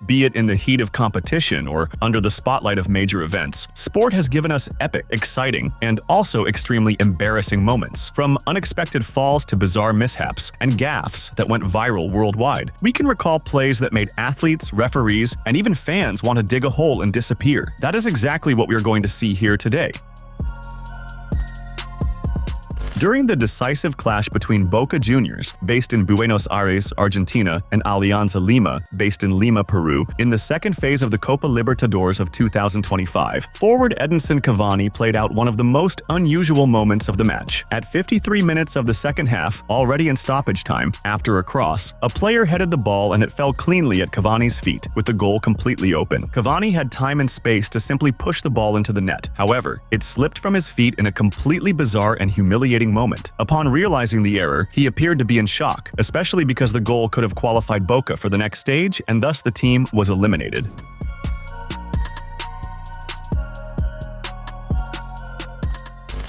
Be it in the heat of competition or under the spotlight of major events, sport has given us epic, exciting, and also extremely embarrassing moments. From unexpected falls to bizarre mishaps and gaffes that went viral worldwide, we can recall plays that made athletes, referees, and even fans want to dig a hole and disappear. That is exactly what we are going to see here today. During the decisive clash between Boca Juniors, based in Buenos Aires, Argentina, and Alianza Lima, based in Lima, Peru, in the second phase of the Copa Libertadores of 2025, forward Edinson Cavani played out one of the most unusual moments of the match. At 53 minutes of the second half, already in stoppage time, after a cross, a player headed the ball and it fell cleanly at Cavani's feet, with the goal completely open. Cavani had time and space to simply push the ball into the net. However, it slipped from his feet in a completely bizarre and humiliating moment. Upon realizing the error, he appeared to be in shock, especially because the goal could have qualified Boca for the next stage and thus the team was eliminated.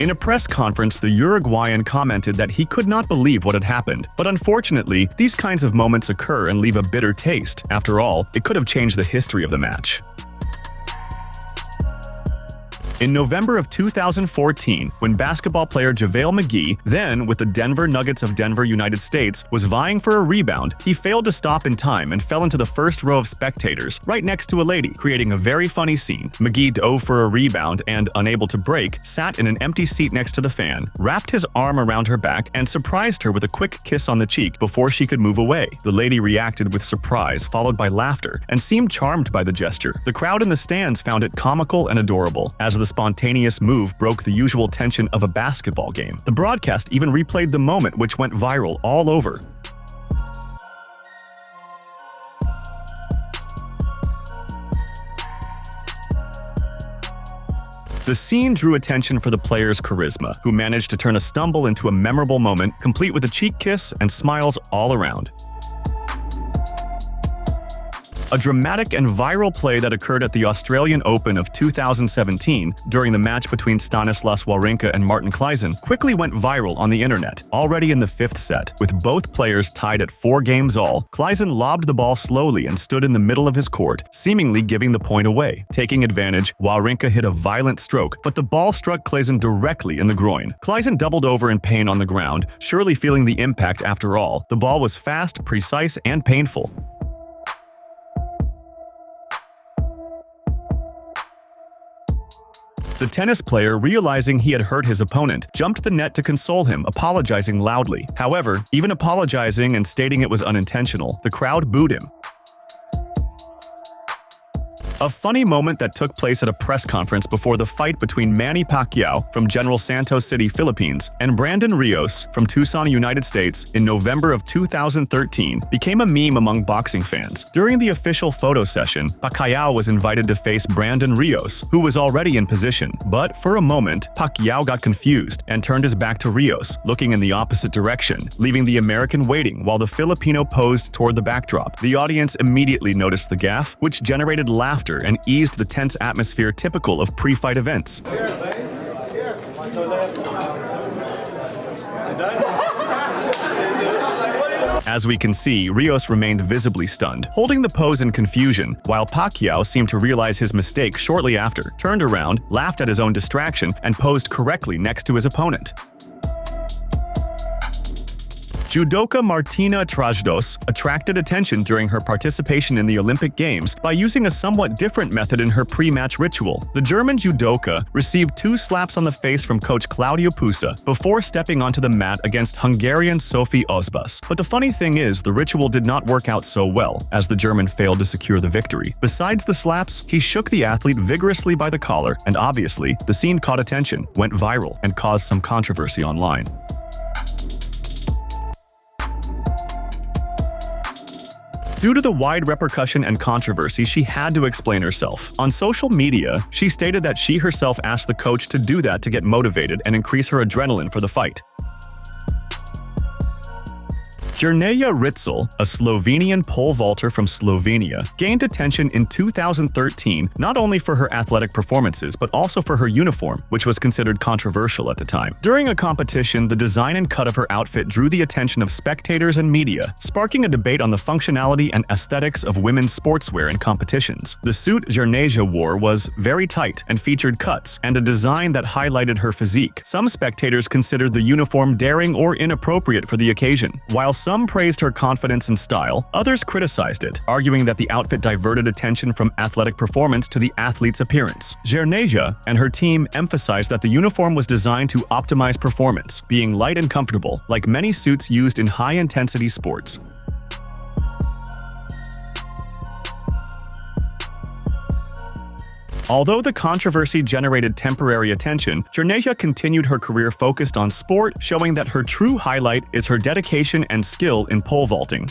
In a press conference, the Uruguayan commented that he could not believe what had happened, but unfortunately, these kinds of moments occur and leave a bitter taste. After all, it could have changed the history of the match. In November of 2014, when basketball player JaVale McGee, then with the Denver Nuggets of Denver, United States, was vying for a rebound, he failed to stop in time and fell into the first row of spectators, right next to a lady, creating a very funny scene. McGee dove for a rebound and, unable to break, sat in an empty seat next to the fan, wrapped his arm around her back, and surprised her with a quick kiss on the cheek before she could move away. The lady reacted with surprise, followed by laughter, and seemed charmed by the gesture. The crowd in the stands found it comical and adorable, as the spontaneous move broke the usual tension of a basketball game. The broadcast even replayed the moment, which went viral all over. The scene drew attention for the player's charisma, who managed to turn a stumble into a memorable moment, complete with a cheek kiss and smiles all around. A dramatic and viral play that occurred at the Australian Open of 2017 during the match between Stanislas Wawrinka and Martin Klizan quickly went viral on the internet. Already in the fifth set, with both players tied at 4 games all, Klizan lobbed the ball slowly and stood in the middle of his court, seemingly giving the point away. Taking advantage, Wawrinka hit a violent stroke, but the ball struck Klizan directly in the groin. Klizan doubled over in pain on the ground, surely feeling the impact after all. The ball was fast, precise, and painful. The tennis player, realizing he had hurt his opponent, jumped the net to console him, apologizing loudly. However, even apologizing and stating it was unintentional, the crowd booed him. A funny moment that took place at a press conference before the fight between Manny Pacquiao from General Santos City, Philippines, and Brandon Rios from Tucson, United States in November of 2013 became a meme among boxing fans. During the official photo session, Pacquiao was invited to face Brandon Rios, who was already in position. But for a moment, Pacquiao got confused and turned his back to Rios, looking in the opposite direction, leaving the American waiting while the Filipino posed toward the backdrop. The audience immediately noticed the gaffe, which generated laughter and eased the tense atmosphere typical of pre-fight events. As we can see, Rios remained visibly stunned, holding the pose in confusion, while Pacquiao seemed to realize his mistake shortly after, turned around, laughed at his own distraction, and posed correctly next to his opponent. Judoka Martina Trajdos attracted attention during her participation in the Olympic Games by using a somewhat different method in her pre-match ritual. The German judoka received 2 slaps on the face from coach Claudio Pusa before stepping onto the mat against Hungarian Sophie Osbus. But the funny thing is, the ritual did not work out so well, as the German failed to secure the victory. Besides the slaps, he shook the athlete vigorously by the collar, and obviously, the scene caught attention, went viral, and caused some controversy online. Due to the wide repercussion and controversy, she had to explain herself. On social media, she stated that she herself asked the coach to do that to get motivated and increase her adrenaline for the fight. Jerneja Ritzel, a Slovenian pole vaulter from Slovenia, gained attention in 2013 not only for her athletic performances but also for her uniform, which was considered controversial at the time. During a competition, the design and cut of her outfit drew the attention of spectators and media, sparking a debate on the functionality and aesthetics of women's sportswear in competitions. The suit Jerneja wore was very tight and featured cuts and a design that highlighted her physique. Some spectators considered the uniform daring or inappropriate for the occasion. While some praised her confidence and style, others criticized it, arguing that the outfit diverted attention from athletic performance to the athlete's appearance. Jerneja and her team emphasized that the uniform was designed to optimize performance, being light and comfortable, like many suits used in high-intensity sports. Although the controversy generated temporary attention, Jerneja continued her career focused on sport, showing that her true highlight is her dedication and skill in pole vaulting.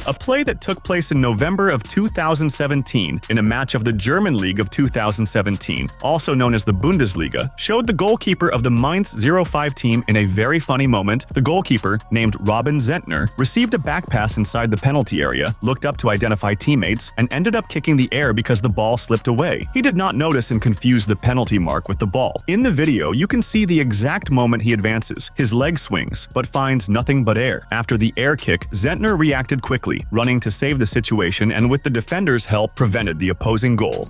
A play that took place in November of 2017 in a match of the German League of 2017, also known as the Bundesliga, showed the goalkeeper of the Mainz 05 team in a very funny moment. The goalkeeper, named Robin Zentner, received a back pass inside the penalty area, looked up to identify teammates, and ended up kicking the air because the ball slipped away. He did not notice and confuse the penalty mark with the ball. In the video, you can see the exact moment he advances. His leg swings, but finds nothing but air. After the air kick, Zentner reacted quickly, running to save the situation, and with the defender's help prevented the opposing goal.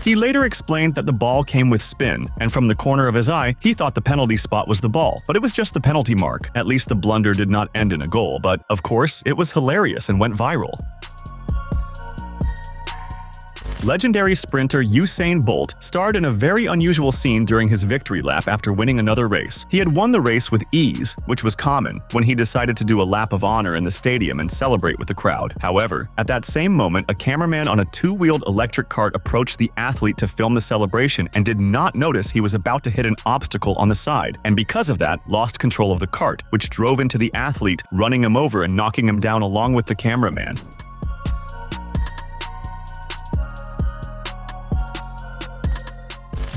He later explained that the ball came with spin, and from the corner of his eye, he thought the penalty spot was the ball, but it was just the penalty mark. At least the blunder did not end in a goal, but of course, it was hilarious and went viral. Legendary sprinter Usain Bolt starred in a very unusual scene during his victory lap after winning another race. He had won the race with ease, which was common, when he decided to do a lap of honor in the stadium and celebrate with the crowd. However, at that same moment, a cameraman on a two-wheeled electric cart approached the athlete to film the celebration and did not notice he was about to hit an obstacle on the side, and because of that, lost control of the cart, which drove into the athlete, running him over and knocking him down along with the cameraman.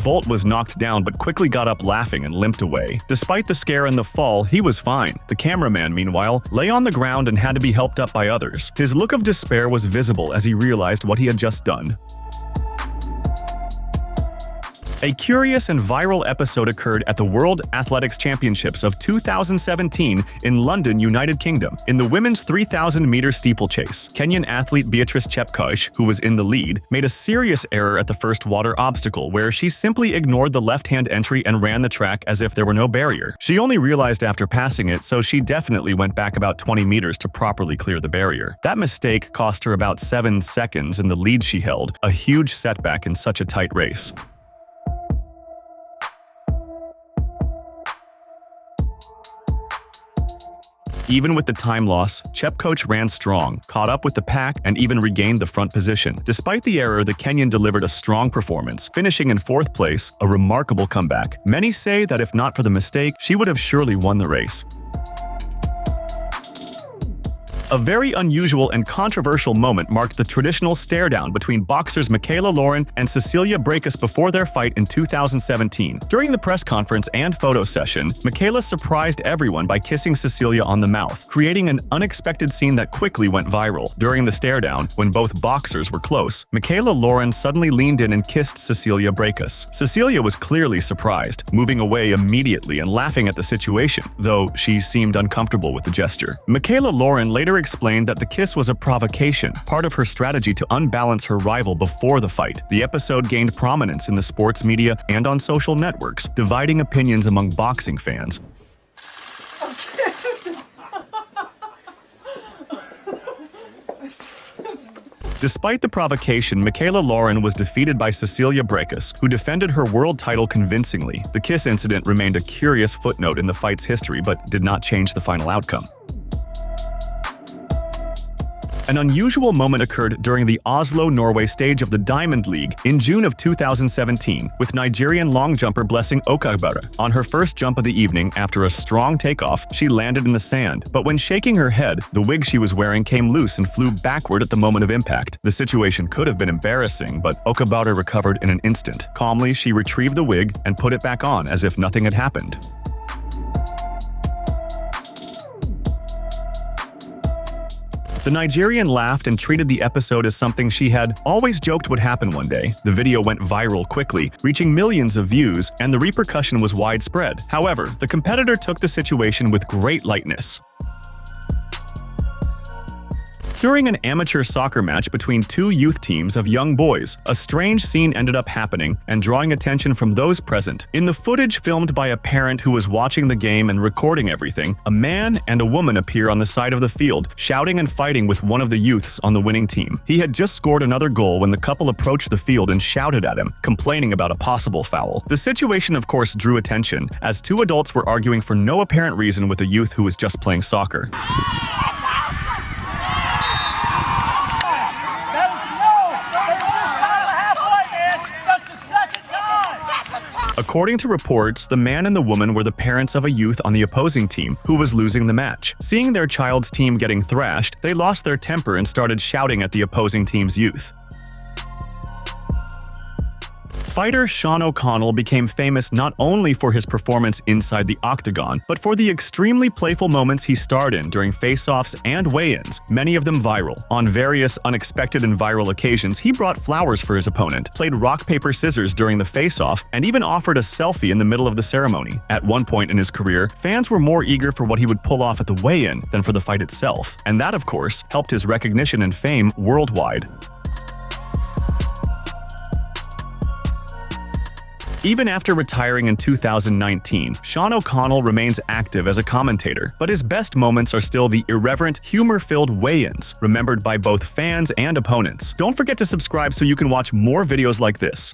Bolt was knocked down but quickly got up laughing and limped away. Despite the scare and the fall, he was fine. The cameraman, meanwhile, lay on the ground and had to be helped up by others. His look of despair was visible as he realized what he had just done. A curious and viral episode occurred at the World Athletics Championships of 2017 in London, United Kingdom. In the women's 3,000-meter steeplechase, Kenyan athlete Beatrice Chepkoech, who was in the lead, made a serious error at the first water obstacle where she simply ignored the left-hand entry and ran the track as if there were no barrier. She only realized after passing it, so she definitely went back about 20 meters to properly clear the barrier. That mistake cost her about 7 seconds in the lead she held, a huge setback in such a tight race. Even with the time loss, Chepkoech ran strong, caught up with the pack, and even regained the front position. Despite the error, the Kenyan delivered a strong performance, finishing in 4th place, a remarkable comeback. Many say that if not for the mistake, she would have surely won the race. A very unusual and controversial moment marked the traditional stare-down between boxers Michaela Lauren and Cecilia Brækhus before their fight in 2017. During the press conference and photo session, Michaela surprised everyone by kissing Cecilia on the mouth, creating an unexpected scene that quickly went viral. During the stare-down, when both boxers were close, Michaela Lauren suddenly leaned in and kissed Cecilia Brækhus. Cecilia was clearly surprised, moving away immediately and laughing at the situation, though she seemed uncomfortable with the gesture. Michaela Lauren later explained that the kiss was a provocation, part of her strategy to unbalance her rival before the fight. The episode gained prominence in the sports media and on social networks, dividing opinions among boxing fans. Despite the provocation, Michaela Lauren was defeated by Cecilia Brækhus, who defended her world title convincingly. The kiss incident remained a curious footnote in the fight's history but did not change the final outcome. An unusual moment occurred during the Oslo, Norway stage of the Diamond League in June of 2017, with Nigerian long jumper Blessing Okabara. On her first jump of the evening, after a strong takeoff, she landed in the sand, but when shaking her head, the wig she was wearing came loose and flew backward at the moment of impact. The situation could have been embarrassing, but Okabara recovered in an instant. Calmly, she retrieved the wig and put it back on as if nothing had happened. The Nigerian laughed and treated the episode as something she had always joked would happen one day. The video went viral quickly, reaching millions of views, and the repercussion was widespread. However, the competitor took the situation with great lightness. During an amateur soccer match between two youth teams of young boys, a strange scene ended up happening and drawing attention from those present. In the footage filmed by a parent who was watching the game and recording everything, a man and a woman appear on the side of the field, shouting and fighting with one of the youths on the winning team. He had just scored another goal when the couple approached the field and shouted at him, complaining about a possible foul. The situation, of course, drew attention, as two adults were arguing for no apparent reason with a youth who was just playing soccer. According to reports, the man and the woman were the parents of a youth on the opposing team who was losing the match. Seeing their child's team getting thrashed, they lost their temper and started shouting at the opposing team's youth. Fighter Sean O'Connell became famous not only for his performance inside the octagon, but for the extremely playful moments he starred in during face-offs and weigh-ins, many of them viral. On various unexpected and viral occasions, he brought flowers for his opponent, played rock, paper, scissors during the face-off, and even offered a selfie in the middle of the ceremony. At one point in his career, fans were more eager for what he would pull off at the weigh-in than for the fight itself, and that, of course, helped his recognition and fame worldwide. Even after retiring in 2019, Sean O'Connell remains active as a commentator, but his best moments are still the irreverent, humor-filled weigh-ins, remembered by both fans and opponents. Don't forget to subscribe so you can watch more videos like this.